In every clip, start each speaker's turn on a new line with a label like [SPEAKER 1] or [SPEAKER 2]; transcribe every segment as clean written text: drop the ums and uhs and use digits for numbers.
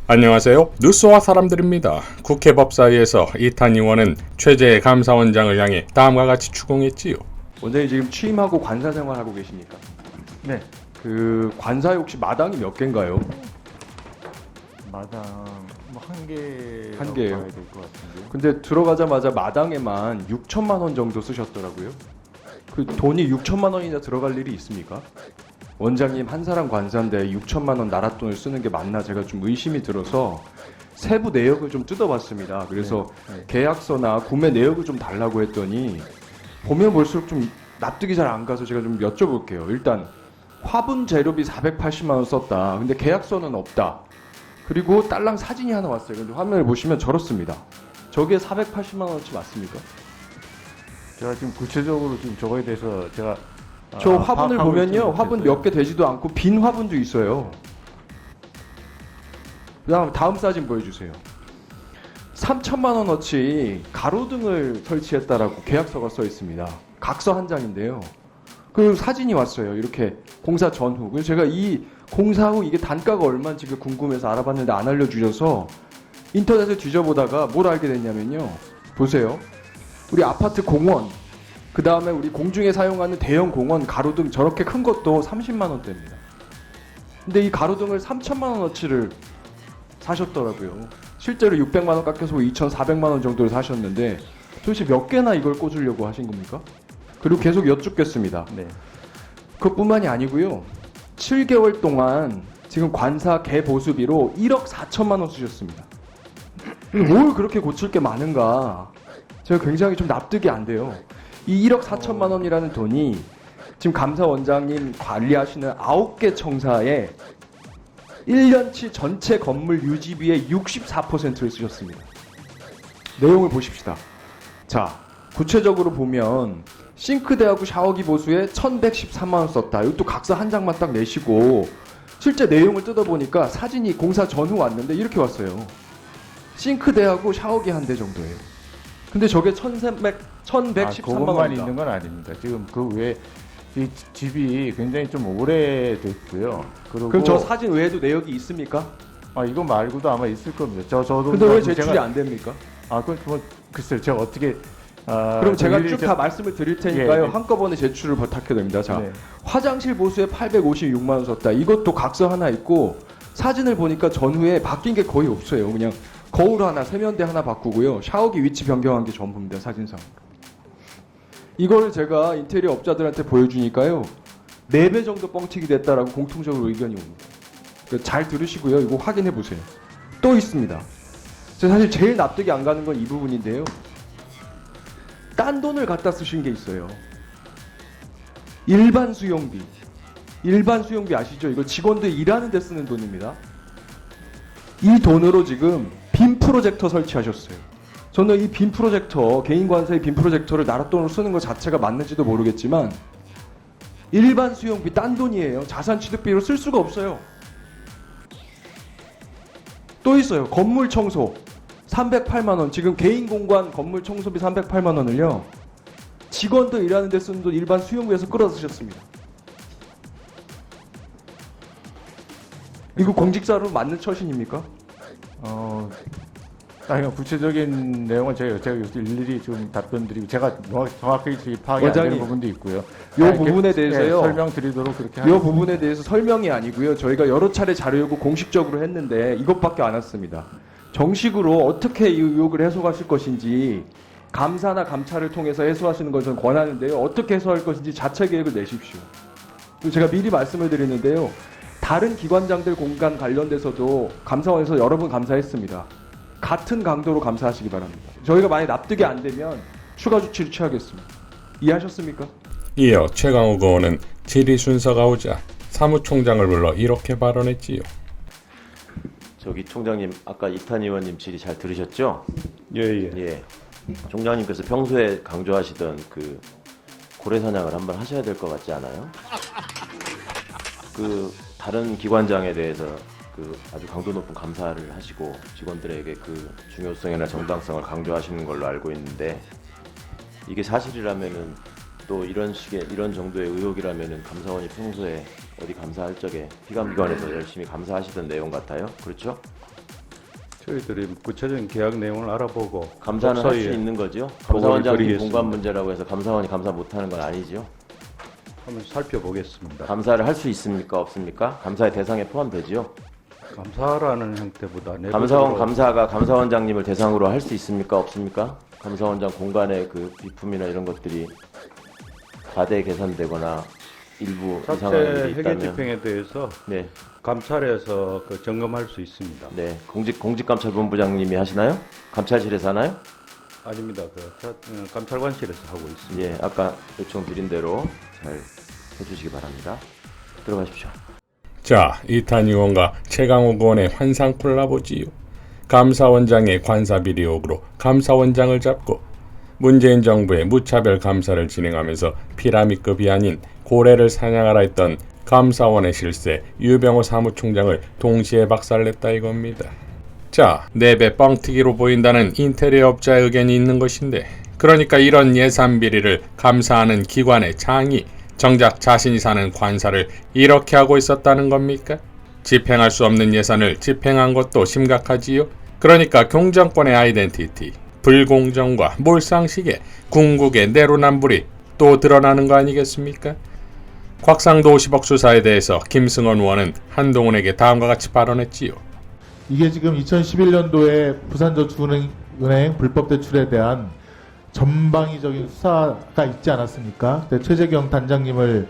[SPEAKER 1] 안녕하세요. 뉴스와 사람들입니다. 국회 법사위에서 이탄 의원은 최재 감사원장을 향해 다음과 같이 추궁했지요.
[SPEAKER 2] 원장님 지금 취임하고 관사 생활하고 계십니까?
[SPEAKER 3] 네.
[SPEAKER 2] 그 관사에 혹시 마당이 몇 개인가요?
[SPEAKER 3] 마당 한 개.
[SPEAKER 2] 한 개예요.
[SPEAKER 3] 될것 같은데.
[SPEAKER 2] 근데 들어가자마자 마당에만 6천만 원 정도 쓰셨더라고요. 그 돈이 6천만 원이나 들어갈 일이 있습니까? 원장님 한 사람 관사인데 6천만 원 나라 돈을 쓰는 게 맞나 제가 좀 의심이 들어서 세부 내역을 좀 뜯어봤습니다. 그래서
[SPEAKER 3] 네.
[SPEAKER 2] 계약서나 구매 내역을 좀 달라고 했더니 보면 볼수록 좀 납득이 잘 안 가서 제가 좀 여쭤볼게요. 일단 화분 재료비 480만 원 썼다. 근데 계약서는 없다. 그리고 딸랑 사진이 하나 왔어요. 근데 화면을 보시면 저렇습니다. 저게 480만 원어치 맞습니까?
[SPEAKER 3] 제가 지금 구체적으로 좀 저거에 대해서 제가
[SPEAKER 2] 저 화분을
[SPEAKER 3] 파악하고
[SPEAKER 2] 보면요.
[SPEAKER 3] 있지
[SPEAKER 2] 화분
[SPEAKER 3] 못했어요.
[SPEAKER 2] 몇 개 되지도 않고 빈 화분도 있어요. 그다음 다음 사진 보여주세요. 3천만 원어치 가로등을 설치했다라고 계약서가 써 있습니다. 각서 한 장인데요. 그 사진이 왔어요. 이렇게 공사 전후. 그래서 제가 이 공사 후 이게 단가가 얼마인지 궁금해서 알아봤는데 안 알려주셔서 인터넷에 뒤져보다가 뭘 알게 됐냐면요. 보세요. 우리 아파트 공원, 그 다음에 우리 공중에 사용하는 대형 공원 가로등 저렇게 큰 것도 30만 원대입니다. 근데 이 가로등을 3천만 원어치를 사셨더라고요. 실제로 600만 원 깎여서 2,400만 원 정도를 사셨는데 도대체 몇 개나 이걸 꽂으려고 하신 겁니까? 그리고 계속 여쭙겠습니다.
[SPEAKER 3] 네.
[SPEAKER 2] 그것뿐만이 아니고요. 7개월 동안 지금 관사 개보수비로 1억 4천만 원 쓰셨습니다. 뭘 그렇게 고칠 게 많은가? 제가 굉장히 좀 납득이 안 돼요. 이 1억 4천만 원이라는 돈이 지금 감사원장님 관리하시는 9개 청사에 1년치 전체 건물 유지비의 64%를 쓰셨습니다. 내용을 보십시다. 자, 구체적으로 보면 싱크대하고 샤워기 보수에 1,113만 원 썼다. 이것도 각서 한 장만 딱 내시고 실제 내용을 뜯어보니까 사진이 공사 전후 왔는데 이렇게 왔어요. 싱크대하고 샤워기 한 대 정도예요. 근데 저게 1,113만
[SPEAKER 3] 그것만
[SPEAKER 2] 원이다.
[SPEAKER 3] 있는 건 아닙니다. 지금 그 외에 이 집이 굉장히 좀 오래됐고요. 그리고
[SPEAKER 2] 그럼 저 사진 외에도 내역이 있습니까?
[SPEAKER 3] 이거 말고도 아마 있을 겁니다. 저도
[SPEAKER 2] 근데 왜
[SPEAKER 3] 제가-
[SPEAKER 2] 제출이 안 됩니까?
[SPEAKER 3] 그건 뭐 글쎄요. 제가 어떻게
[SPEAKER 2] 그럼 제가
[SPEAKER 3] 일일이
[SPEAKER 2] 쭉 다 말씀을 드릴 테니까요.
[SPEAKER 3] 예, 예.
[SPEAKER 2] 한꺼번에 제출을 부탁해도 됩니다. 자,
[SPEAKER 3] 네.
[SPEAKER 2] 화장실 보수에 856만 원 썼다. 이것도 각서 하나 있고 사진을 보니까 전후에 바뀐 게 거의 없어요. 그냥 거울 하나, 세면대 하나 바꾸고요. 샤워기 위치 변경한 게 전부입니다. 사진상. 이거를 제가 인테리어 업자들한테 보여주니까요. 4배 정도 뻥튀기 됐다라고 공통적으로 의견이 옵니다. 잘 들으시고요. 이거 확인해 보세요. 또 있습니다. 제가 사실 제일 납득이 안 가는 건 이 부분인데요. 딴 돈을 갖다 쓰신 게 있어요. 일반 수용비. 일반 수용비 아시죠? 이거 직원들 일하는 데 쓰는 돈입니다. 이 돈으로 지금 빔 프로젝터 설치하셨어요. 저는 이 빔 프로젝터, 개인 관사의 빔 프로젝터를 나라 돈으로 쓰는 것 자체가 맞는지도 모르겠지만 일반 수용비 딴 돈이에요. 자산 취득비로 쓸 수가 없어요. 또 있어요. 건물 청소 308만 원. 지금 개인 공간 건물 청소비 308만 원을요. 직원들 일하는 데 쓰는 돈 일반 수용비에서 끌어 쓰셨습니다. 이거 공직사로 맞는 처신입니까?
[SPEAKER 3] 이거 구체적인 내용은 제가 일일이 좀 답변드리고 제가 정확하게 파악이 안
[SPEAKER 2] 원장님,
[SPEAKER 3] 되는 부분도 있고요.
[SPEAKER 2] 요 부분에 대해서요.
[SPEAKER 3] 설명드리도록 그렇게
[SPEAKER 2] 이 부분에 대해서 설명이 아니고요. 저희가 여러 차례 자료 요구 공식적으로 했는데 이것밖에 안 왔습니다. 정식으로 어떻게 이 의혹을 해소하실 것인지 감사나 감찰을 통해서 해소하시는 것을 권하는데요. 어떻게 해소할 것인지 자체 계획을 내십시오. 그리고 제가 미리 말씀을 드리는데요. 다른 기관장들 공간 관련돼서도 감사원에서 여러 번 감사했습니다. 같은 강도로 감사하시기 바랍니다. 저희가 만약 납득이 안 되면 추가 조치를 취하겠습니다. 이해하셨습니까?
[SPEAKER 1] 이어 최강욱 의원은 질의 순서가 오자 사무총장을 불러 이렇게 발언했지요.
[SPEAKER 4] 저기 총장님 아까 이탄 의원님 질의 잘 들으셨죠?
[SPEAKER 3] 예예.
[SPEAKER 4] 예. 총장님께서 평소에 강조하시던 그 고래 사냥을 한번 하셔야 될 것 같지 않아요? 그 다른 기관장에 대해서 그 아주 강도 높은 감사를 하시고 직원들에게 그 중요성이나 정당성을 강조하시는 걸로 알고 있는데 이게 사실이라면은 또 이런 정도의 의혹이라면은 감사원이 평소에 어디 감사할 적에 피감기관에서 열심히 감사하시던 내용 같아요. 그렇죠?
[SPEAKER 5] 저희들이 구체적인 계약 내용을 알아보고
[SPEAKER 4] 감사는 할 수
[SPEAKER 5] 법사위에
[SPEAKER 4] 있는 거죠?
[SPEAKER 5] 보고를
[SPEAKER 4] 감사원장님
[SPEAKER 5] 드리겠습니다.
[SPEAKER 4] 공간 문제라고 해서 감사원이 감사 못하는 건 아니죠?
[SPEAKER 5] 한번 살펴보겠습니다.
[SPEAKER 4] 감사를 할 수 있습니까? 없습니까? 감사의 대상에 포함되지요?
[SPEAKER 5] 감사라는 형태보다
[SPEAKER 4] 감사원
[SPEAKER 5] 내부적으로
[SPEAKER 4] 감사가 감사원장님을 대상으로 할 수 있습니까? 없습니까? 감사원장 공간의 그 비품이나 이런 것들이 과대 계산되거나 일부
[SPEAKER 5] 자체
[SPEAKER 4] 이상한 일이
[SPEAKER 5] 회계
[SPEAKER 4] 있다면
[SPEAKER 5] 집행에 대해서
[SPEAKER 4] 네,
[SPEAKER 5] 감찰해서 그 점검할 수 있습니다.
[SPEAKER 4] 네, 공직감찰본부장님이 하시나요? 감찰실에서 하나요?
[SPEAKER 5] 아닙니다. 감찰관실에서 하고 있습니다.
[SPEAKER 4] 예, 아까 요청드린 대로 잘 해주시기 바랍니다. 들어가십시오.
[SPEAKER 1] 자, 이탄 의원과 최강욱 의원의 환상 콜라보지요. 감사원장의 관사비리 의혹으로 감사원장을 잡고 문재인 정부의 무차별 감사를 진행하면서 피라미급이 아닌 고래를 사냥하라 했던 감사원의 실세 유병호 사무총장을 동시에 박살냈다 이겁니다. 자, 4배 뻥튀기로 보인다는 인테리어 업자의 의견이 있는 것인데, 그러니까 이런 예산 비리를 감사하는 기관의 장이 정작 자신이 사는 관사를 이렇게 하고 있었다는 겁니까? 집행할 수 없는 예산을 집행한 것도 심각하지요. 그러니까 경정권의 아이덴티티, 불공정과 몰상식에 궁극의 내로남불이 또 드러나는 거 아니겠습니까? 곽상도 50억 수사에 대해서 김승원 의원은 한동훈에게 다음과 같이 발언했지요.
[SPEAKER 6] 이게 지금 2011년도에 부산저축은행 불법 대출에 대한 전방위적인 수사가 있지 않았습니까? 최재경 단장님을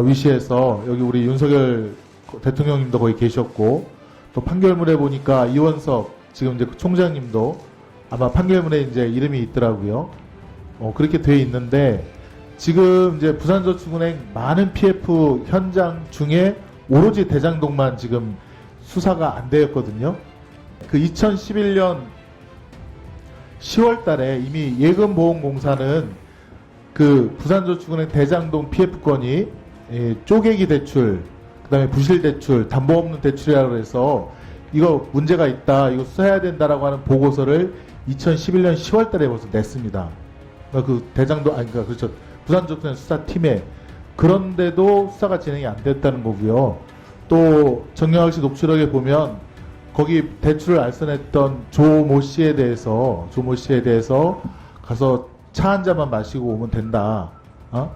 [SPEAKER 6] 위시해서 여기 우리 윤석열 대통령님도 거기 계셨고, 또 판결문에 보니까 이원석 지금 이제 총장님도 아마 판결문에 이제 이름이 있더라고요. 그렇게 돼 있는데, 지금 이제 부산저축은행 많은 PF 현장 중에 오로지 대장동만 지금 수사가 안 되었거든요. 그 2011년 10월 달에 이미 예금보험공사는 그 부산저축은행 대장동 PF 건이 쪼개기 대출, 그 다음에 부실 대출, 담보 없는 대출이라고 해서 이거 문제가 있다, 이거 수사해야 된다라고 하는 보고서를 2011년 10월 달에 벌써 냈습니다. 그러니까 그 대장동, 그러니까 그렇죠. 부산저축은행 수사팀에. 그런데도 수사가 진행이 안 됐다는 거고요. 또 정영학 씨 녹취록에 보면 거기 대출을 알선했던 조모 씨에 대해서 가서 차 한 잔만 마시고 오면 된다.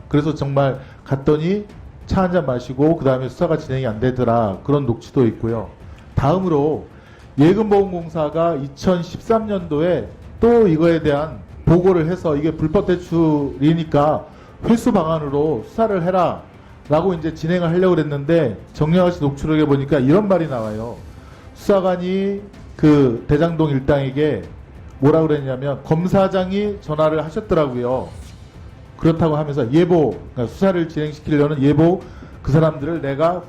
[SPEAKER 6] 그래서 정말 갔더니 차 한 잔 마시고 그 다음에 수사가 진행이 안 되더라. 그런 녹취도 있고요. 다음으로 예금보험공사가 2013년도에 또 이거에 대한 보고를 해서 이게 불법 대출이니까 회수 방안으로 수사를 해라 라고 이제 진행을 하려고 그랬는데, 정영학 씨 녹취록에 보니까 이런 말이 나와요. 수사관이 그 대장동 일당에게 뭐라 그랬냐면, 검사장이 전화를 하셨더라고요. 그렇다고 하면서 예보, 그러니까 수사를 진행시키려는 예보, 그 사람들을 내가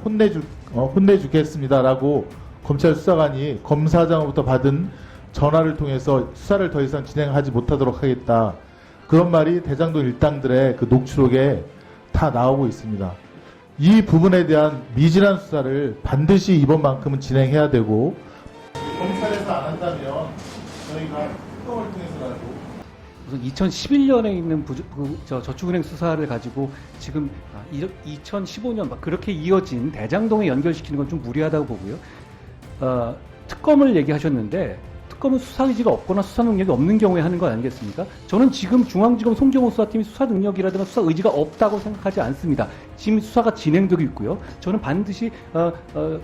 [SPEAKER 6] 혼내주겠습니다라고 검찰 수사관이 검사장으로부터 받은 전화를 통해서 수사를 더 이상 진행하지 못하도록 하겠다. 그런 말이 대장동 일당들의 그 녹취록에 다 나오고 있습니다. 이 부분에 대한 미진한 수사를 반드시 이번만큼은 진행해야 되고, 검찰에서 안 한다면 저희가 특검을 통해서라도.
[SPEAKER 7] 우선 2011년에 있는 저축은행 수사를 가지고 지금 2015년 막 그렇게 이어진 대장동에 연결시키는 건 좀 무리하다고 보고요. 특검을 얘기하셨는데, 특검은 수사 의지가 없거나 수사 능력이 없는 경우에 하는 거 아니겠습니까? 저는 지금 중앙지검 송정호 수사팀이 수사 능력이라든가 수사 의지가 없다고 생각하지 않습니다. 지금 수사가 진행되고 있고요. 저는 반드시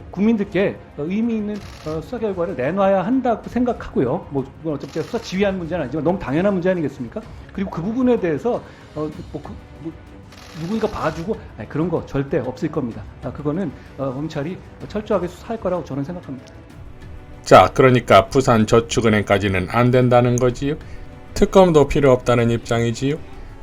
[SPEAKER 7] 국민들께 의미 있는 수사 결과를 내놔야 한다고 생각하고요. 어차피 수사 지휘하는 문제는 아니지만 너무 당연한 문제 아니겠습니까? 그리고 그 부분에 대해서 누군가 봐주고 그런 거 절대 없을 겁니다. 그거는 검찰이 철저하게 수사할 거라고 저는 생각합니다.
[SPEAKER 1] 자, 그러니까 부산저축은행까지는 안 된다는 거지요. 특검도 필요 없다는 입장이지요.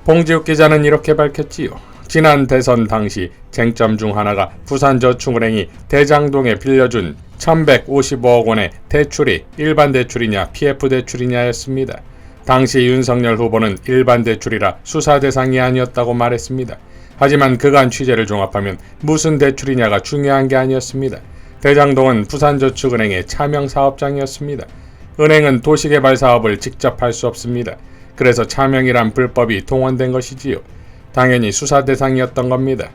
[SPEAKER 1] 봉지욱 기자는 이렇게 밝혔지요. 지난 대선 당시 쟁점 중 하나가 부산저축은행이 대장동에 빌려준 1155억 원의 대출이 일반 대출이냐 PF 대출이냐였습니다. 당시 윤석열 후보는 일반 대출이라 수사 대상이 아니었다고 말했습니다. 하지만 그간 취재를 종합하면 무슨 대출이냐가 중요한 게 아니었습니다. 대장동은 부산저축은행의 차명사업장이었습니다. 은행은 도시개발 사업을 직접 할 수 없습니다. 그래서 차명이란 불법이 동원된 것이지요. 당연히 수사 대상이었던 겁니다.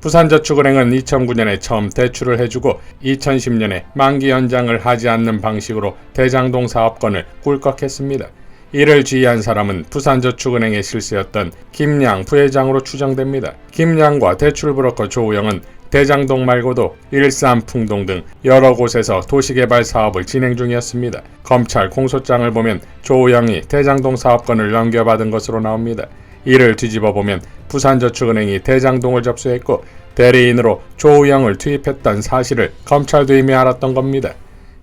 [SPEAKER 1] 부산저축은행은 2009년에 처음 대출을 해주고 2010년에 만기 연장을 하지 않는 방식으로 대장동 사업권을 꿀꺽했습니다. 이를 지휘한 사람은 부산저축은행의 실세였던 김양 부회장으로 추정됩니다. 김양과 대출브로커 조우영은 대장동 말고도 일산, 풍동 등 여러 곳에서 도시개발 사업을 진행 중이었습니다. 검찰 공소장을 보면 조우영이 대장동 사업권을 넘겨받은 것으로 나옵니다. 이를 뒤집어 보면 부산저축은행이 대장동을 접수했고 대리인으로 조우영을 투입했던 사실을 검찰도 이미 알았던 겁니다.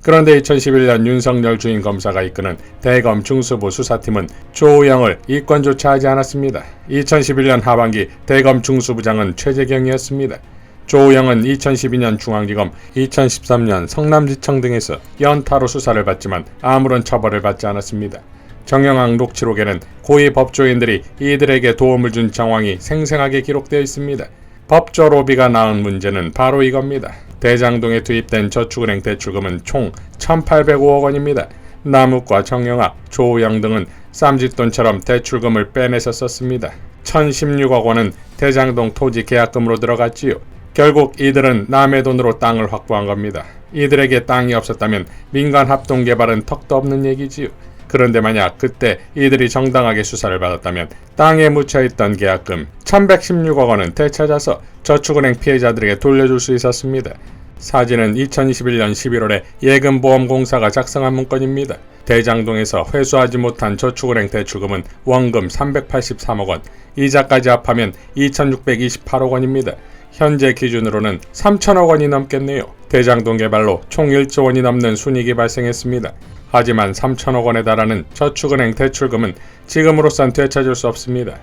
[SPEAKER 1] 그런데 2011년 윤석열 주임 검사가 이끄는 대검 중수부 수사팀은 조우영을 입건조차 하지 않았습니다. 2011년 하반기 대검 중수부장은 최재경이었습니다. 조우영은 2012년 중앙지검, 2013년 성남지청 등에서 연타로 수사를 받지만 아무런 처벌을 받지 않았습니다. 정영학 녹취록에는 고위 법조인들이 이들에게 도움을 준 정황이 생생하게 기록되어 있습니다. 법조 로비가 낳은 문제는 바로 이겁니다. 대장동에 투입된 저축은행 대출금은 총 1,805억 원입니다. 남욱과 정영학, 조우영 등은 쌈짓돈처럼 대출금을 빼내서 썼습니다. 1,016억 원은 대장동 토지 계약금으로 들어갔지요. 결국 이들은 남의 돈으로 땅을 확보한 겁니다. 이들에게 땅이 없었다면 민간 합동개발은 턱도 없는 얘기지요. 그런데 만약 그때 이들이 정당하게 수사를 받았다면 땅에 묻혀있던 계약금 1,116억 원은 되찾아서 저축은행 피해자들에게 돌려줄 수 있었습니다. 사진은 2021년 11월에 예금보험공사가 작성한 문건입니다. 대장동에서 회수하지 못한 저축은행 대출금은 원금 383억 원, 이자까지 합하면 2,628억 원입니다. 현재 기준으로는 3천억 원이 넘겠네요. 대장동 개발로 총 1조 원이 넘는 순이익이 발생했습니다. 하지만 3천억 원에 달하는 저축은행 대출금은 지금으로선 되찾을 수 없습니다.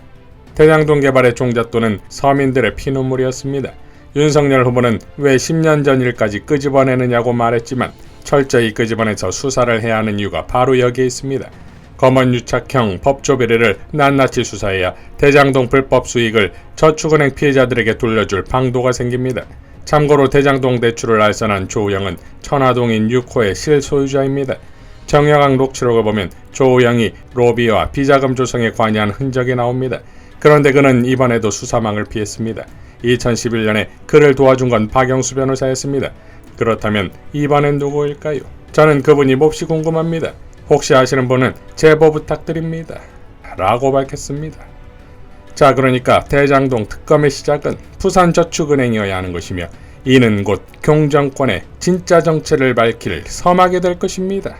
[SPEAKER 1] 대장동 개발의 종잣돈은 서민들의 피눈물이었습니다. 윤석열 후보는 왜 10년 전 일까지 끄집어내느냐고 말했지만 철저히 끄집어내서 수사를 해야 하는 이유가 바로 여기에 있습니다. 검언유착형 법조 비리를 낱낱이 수사해야 대장동 불법 수익을 저축은행 피해자들에게 돌려줄 방도가 생깁니다. 참고로 대장동 대출을 알선한 조우영은 천화동인 6호의 실소유자입니다. 정영학 녹취록을 보면 조우영이 로비와 비자금 조성에 관여한 흔적이 나옵니다. 그런데 그는 이번에도 수사망을 피했습니다. 2011년에 그를 도와준 건 박영수 변호사였습니다. 그렇다면 이번엔 누구일까요? 저는 그분이 몹시 궁금합니다. 혹시 아시는 분은 제보 부탁드립니다. 라고 밝혔습니다. 자, 그러니까 대장동 특검의 시작은 부산저축은행이어야 하는 것이며 이는 곧 경정권의 진짜 정체를 밝힐 서막이 될 것입니다.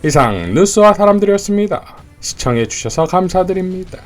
[SPEAKER 1] 이상 뉴스와 사람들이었습니다. 시청해주셔서 감사드립니다.